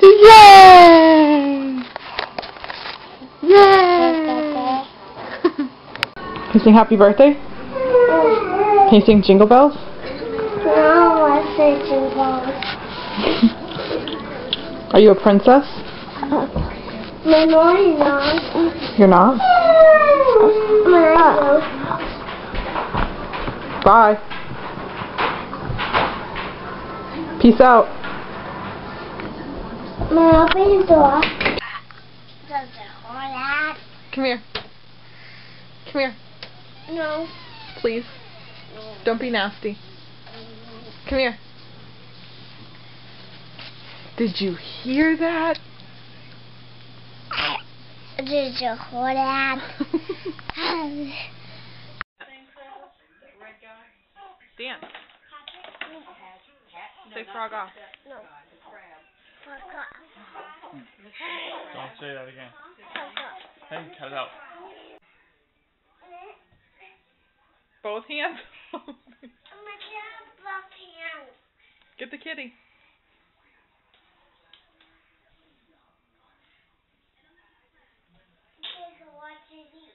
Yay! Yay! Can you sing happy birthday? Can you sing Jingle Bells? No, I say Jingle Bells. Are you a princess? No, you're not. You're not? Bye. Peace out. May I open the door? Does it hold that? Come here. Come here. No. Please. Don't be nasty. Come here. Did you hear that? Did you hold that? Dance. Say frog off. No. Fuck off. Don't say that again. Fuck off. Hey, cut it out. Both hands. I'm gonna get both hands. Get the kitty. Take a watch and eat.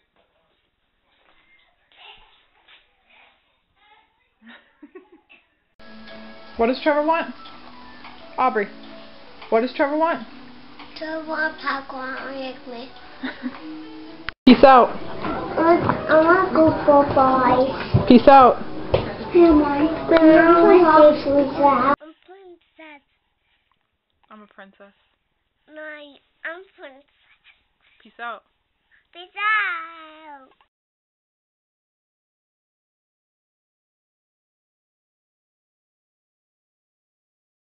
What does Trevor want? Aubrey. What does Trevor want? Do you want popcorn with me? Peace out. I want to go for boys. Peace out. I'm princess. I'm a princess. No, I'm princess. Peace out. Peace out.